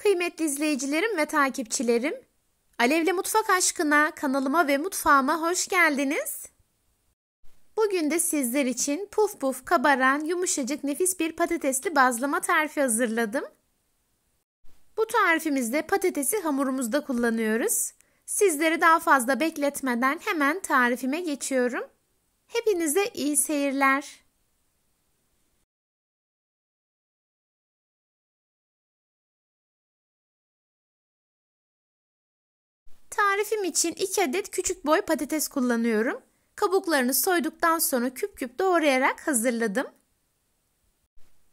Kıymetli izleyicilerim ve takipçilerim, Alevle Mutfak Aşkına kanalıma ve mutfağıma hoş geldiniz. Bugün de sizler için puf puf kabaran yumuşacık nefis bir patatesli bazlama tarifi hazırladım. Bu tarifimizde patatesi hamurumuzda kullanıyoruz. Sizleri daha fazla bekletmeden hemen tarifime geçiyorum. Hepinize iyi seyirler. Tarifim için 2 adet küçük boy patates kullanıyorum. Kabuklarını soyduktan sonra küp küp doğrayarak hazırladım.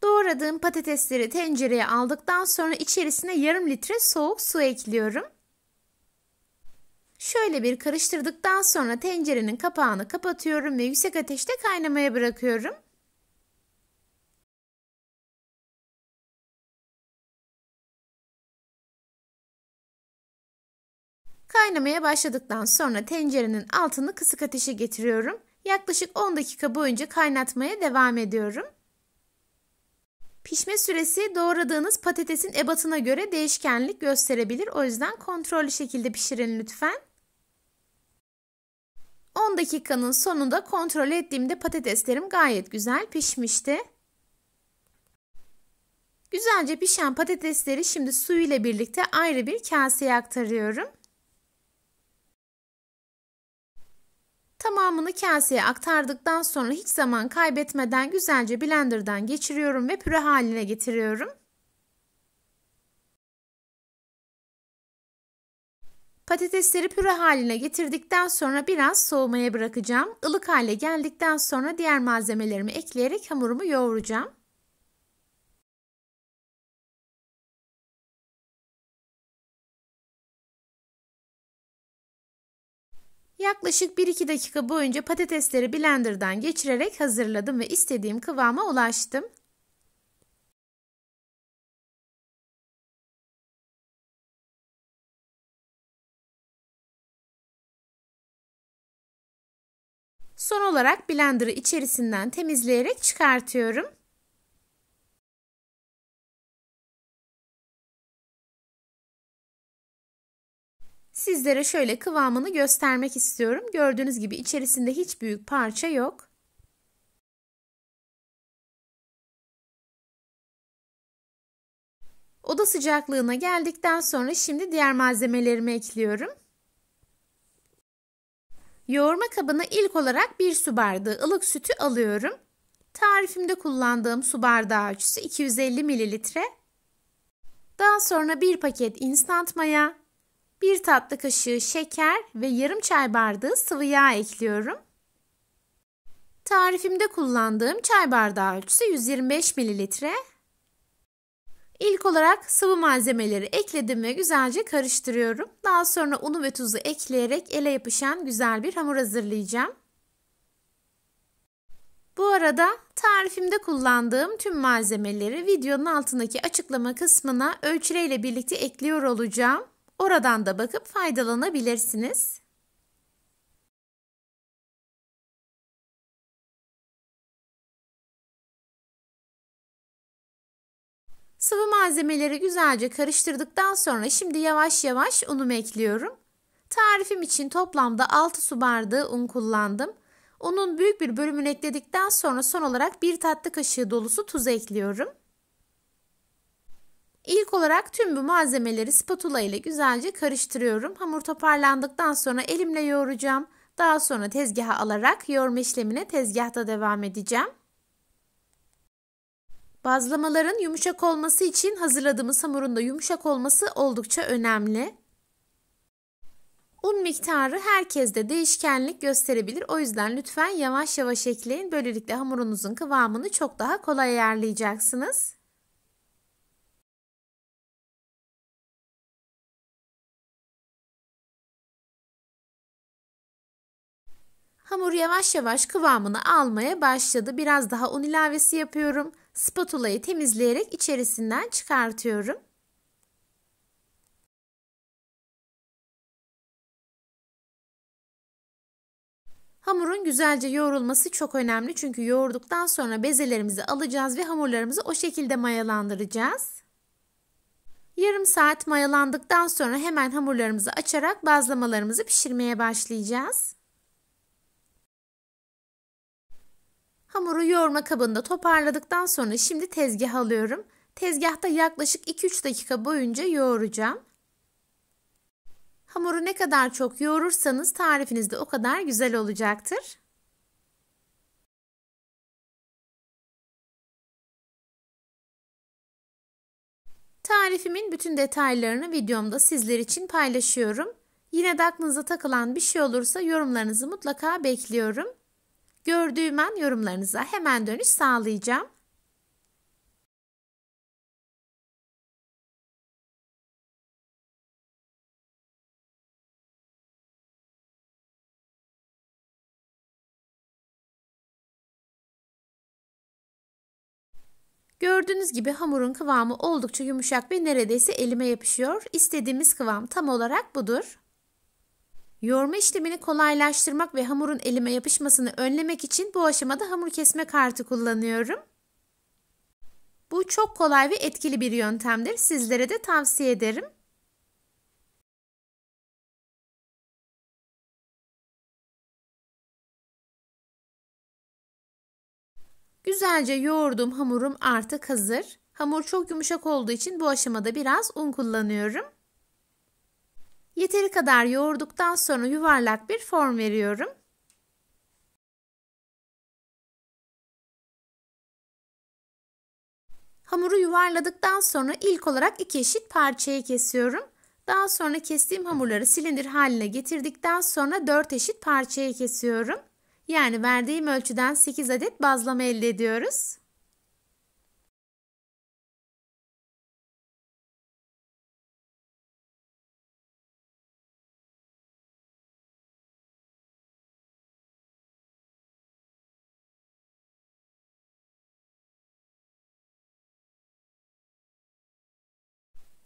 Doğradığım patatesleri tencereye aldıktan sonra içerisine yarım litre soğuk su ekliyorum. Şöyle bir karıştırdıktan sonra tencerenin kapağını kapatıyorum ve yüksek ateşte kaynamaya bırakıyorum. Kaynamaya başladıktan sonra tencerenin altını kısık ateşe getiriyorum. Yaklaşık 10 dakika boyunca kaynatmaya devam ediyorum. Pişme süresi doğradığınız patatesin ebatına göre değişkenlik gösterebilir. O yüzden kontrollü şekilde pişirin lütfen. 10 dakikanın sonunda kontrol ettiğimde patateslerim gayet güzel pişmişti. Güzelce pişen patatesleri şimdi suyu ile birlikte ayrı bir kaseye aktarıyorum. Tamamını kaseye aktardıktan sonra hiç zaman kaybetmeden güzelce blenderdan geçiriyorum ve püre haline getiriyorum. Patatesleri püre haline getirdikten sonra biraz soğumaya bırakacağım. Ilık hale geldikten sonra diğer malzemelerimi ekleyerek hamurumu yoğuracağım. Yaklaşık 1-2 dakika boyunca patatesleri blenderdan geçirerek hazırladım ve istediğim kıvama ulaştım. Son olarak blenderı içerisinden temizleyerek çıkartıyorum. Sizlere şöyle kıvamını göstermek istiyorum. Gördüğünüz gibi içerisinde hiç büyük parça yok. Oda sıcaklığına geldikten sonra şimdi diğer malzemelerimi ekliyorum. Yoğurma kabına ilk olarak 1 su bardağı ılık sütü alıyorum. Tarifimde kullandığım su bardağı ölçüsü 250 mililitre. Daha sonra 1 paket instant maya, 1 tatlı kaşığı şeker ve yarım çay bardağı sıvı yağ ekliyorum. Tarifimde kullandığım çay bardağı ölçüsü 125 mililitre. İlk olarak sıvı malzemeleri ekledim ve güzelce karıştırıyorum. Daha sonra unu ve tuzu ekleyerek ele yapışan güzel bir hamur hazırlayacağım. Bu arada tarifimde kullandığım tüm malzemeleri videonun altındaki açıklama kısmına ölçüleyle birlikte ekliyor olacağım. Oradan da bakıp faydalanabilirsiniz. Sıvı malzemeleri güzelce karıştırdıktan sonra şimdi yavaş yavaş unumu ekliyorum. Tarifim için toplamda 6 su bardağı un kullandım. Unun büyük bir bölümünü ekledikten sonra son olarak 1 tatlı kaşığı dolusu tuz ekliyorum. İlk olarak tüm bu malzemeleri spatula ile güzelce karıştırıyorum. Hamur toparlandıktan sonra elimle yoğuracağım. Daha sonra tezgaha alarak yoğurma işlemine tezgahta devam edeceğim. Bazlamaların yumuşak olması için hazırladığımız hamurun da yumuşak olması oldukça önemli. Un miktarı herkeste değişkenlik gösterebilir. O yüzden lütfen yavaş yavaş ekleyin. Böylelikle hamurunuzun kıvamını çok daha kolay ayarlayacaksınız. Hamur yavaş yavaş kıvamını almaya başladı. Biraz daha un ilavesi yapıyorum. Spatulayı temizleyerek içerisinden çıkartıyorum. Hamurun güzelce yoğrulması çok önemli. Çünkü yoğurduktan sonra bezelerimizi alacağız ve hamurlarımızı o şekilde mayalandıracağız. Yarım saat mayalandıktan sonra hemen hamurlarımızı açarak bazlamalarımızı pişirmeye başlayacağız. Hamuru yoğurma kabında toparladıktan sonra şimdi tezgaha alıyorum. Tezgahta yaklaşık 2-3 dakika boyunca yoğuracağım. Hamuru ne kadar çok yoğurursanız tarifiniz de o kadar güzel olacaktır. Tarifimin bütün detaylarını videomda sizler için paylaşıyorum. Yine de aklınıza takılan bir şey olursa yorumlarınızı mutlaka bekliyorum. Gördüğüm an yorumlarınıza hemen dönüş sağlayacağım. Gördüğünüz gibi hamurun kıvamı oldukça yumuşak ve neredeyse elime yapışıyor. İstediğimiz kıvam tam olarak budur. Yoğurma işlemini kolaylaştırmak ve hamurun elime yapışmasını önlemek için bu aşamada hamur kesme kartı kullanıyorum. Bu çok kolay ve etkili bir yöntemdir. Sizlere de tavsiye ederim. Güzelce yoğurduğum hamurum artık hazır. Hamur çok yumuşak olduğu için bu aşamada biraz un kullanıyorum. Yeteri kadar yoğurduktan sonra yuvarlak bir form veriyorum. Hamuru yuvarladıktan sonra ilk olarak 2 eşit parçaya kesiyorum. Daha sonra kestiğim hamurları silindir haline getirdikten sonra 4 eşit parçaya kesiyorum. Yani verdiğim ölçüden 8 adet bazlama elde ediyoruz.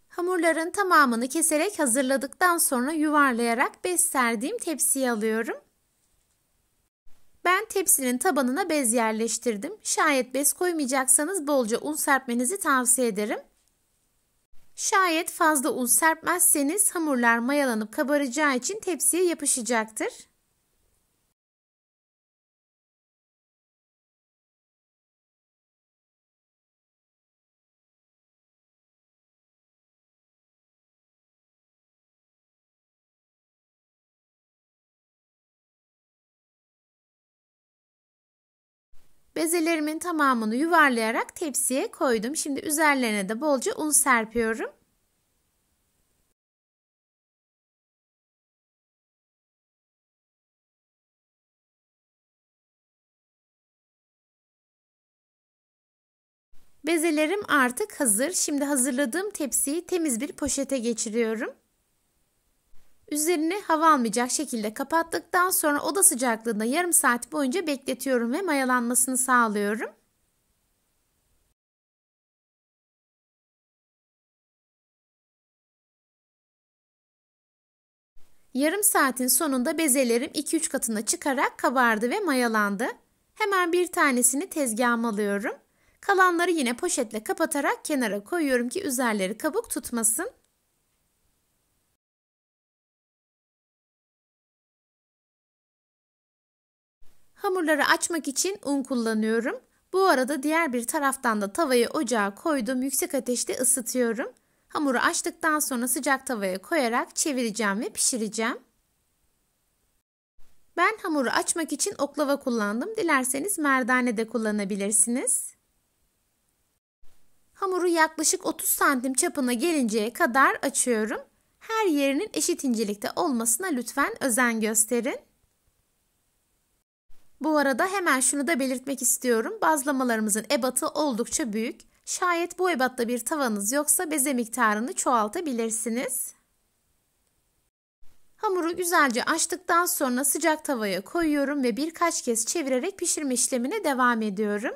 Hamurların tamamını keserek hazırladıktan sonra yuvarlayarak bez serdiğim tepsiye alıyorum. Ben tepsinin tabanına bez yerleştirdim. Şayet bez koymayacaksanız bolca un serpmenizi tavsiye ederim. Şayet fazla un serpmezseniz hamurlar mayalanıp kabaracağı için tepsiye yapışacaktır. Bezelerimin tamamını yuvarlayarak tepsiye koydum. Şimdi üzerlerine de bolca un serpiyorum. Bezelerim artık hazır. Şimdi hazırladığım tepsiyi temiz bir poşete geçiriyorum. Üzerini hava almayacak şekilde kapattıktan sonra oda sıcaklığında yarım saat boyunca bekletiyorum ve mayalanmasını sağlıyorum. Yarım saatin sonunda bezelerim 2-3 katına çıkarak kabardı ve mayalandı. Hemen bir tanesini tezgahıma alıyorum. Kalanları yine poşetle kapatarak kenara koyuyorum ki üzerleri kabuk tutmasın. Hamurları açmak için un kullanıyorum. Bu arada diğer bir taraftan da tavayı ocağa koydum. Yüksek ateşte ısıtıyorum. Hamuru açtıktan sonra sıcak tavaya koyarak çevireceğim ve pişireceğim. Ben hamuru açmak için oklava kullandım. Dilerseniz merdane de kullanabilirsiniz. Hamuru yaklaşık 30 santim çapına gelinceye kadar açıyorum. Her yerinin eşit incelikte olmasına lütfen özen gösterin. Bu arada hemen şunu da belirtmek istiyorum. Bazlamalarımızın ebatı oldukça büyük. Şayet bu ebatta bir tavanız yoksa beze miktarını çoğaltabilirsiniz. Hamuru güzelce açtıktan sonra sıcak tavaya koyuyorum ve birkaç kez çevirerek pişirme işlemine devam ediyorum.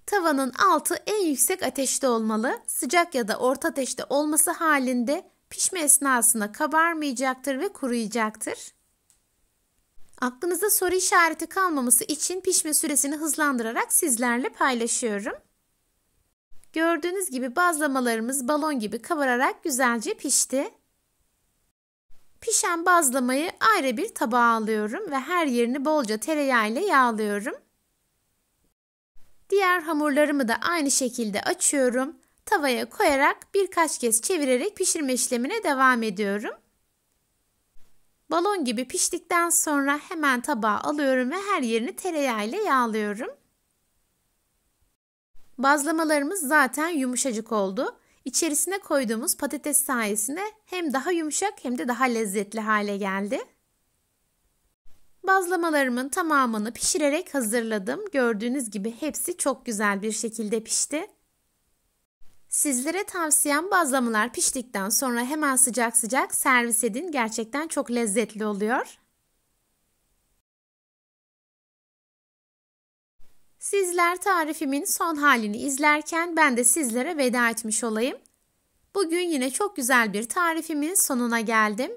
Tavanın altı en yüksek ateşte olmalı. Sıcak ya da orta ateşte olması halinde pişme esnasında kabarmayacaktır ve kuruyacaktır. Aklınızda soru işareti kalmaması için pişme süresini hızlandırarak sizlerle paylaşıyorum. Gördüğünüz gibi bazlamalarımız balon gibi kavararak güzelce pişti. Pişen bazlamayı ayrı bir tabağa alıyorum ve her yerini bolca tereyağı ile yağlıyorum. Diğer hamurlarımı da aynı şekilde açıyorum. Tavaya koyarak birkaç kez çevirerek pişirme işlemine devam ediyorum. Balon gibi piştikten sonra hemen tabağa alıyorum ve her yerini tereyağı ile yağlıyorum. Bazlamalarımız zaten yumuşacık oldu. İçerisine koyduğumuz patates sayesinde hem daha yumuşak hem de daha lezzetli hale geldi. Bazlamalarımın tamamını pişirerek hazırladım. Gördüğünüz gibi hepsi çok güzel bir şekilde pişti. Sizlere tavsiyem bazlamalar piştikten sonra hemen sıcak sıcak servis edin. Gerçekten çok lezzetli oluyor. Sizler tarifimin son halini izlerken ben de sizlere veda etmiş olayım. Bugün yine çok güzel bir tarifimin sonuna geldim.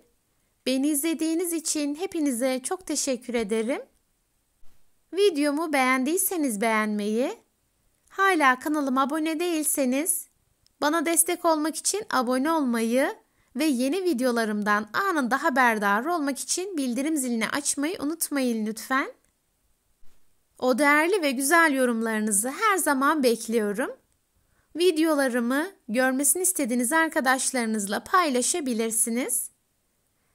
Beni izlediğiniz için hepinize çok teşekkür ederim. Videomu beğendiyseniz beğenmeyi, hala kanalıma abone değilseniz bana destek olmak için abone olmayı ve yeni videolarımdan anında haberdar olmak için bildirim zilini açmayı unutmayın lütfen. O değerli ve güzel yorumlarınızı her zaman bekliyorum. Videolarımı görmesini istediğiniz arkadaşlarınızla paylaşabilirsiniz.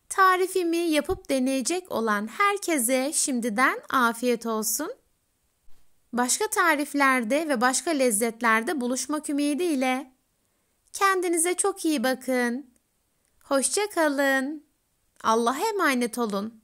Tarifimi yapıp deneyecek olan herkese şimdiden afiyet olsun. Başka tariflerde ve başka lezzetlerde buluşmak ümidiyle. Kendinize çok iyi bakın. Hoşça kalın. Allah'a emanet olun.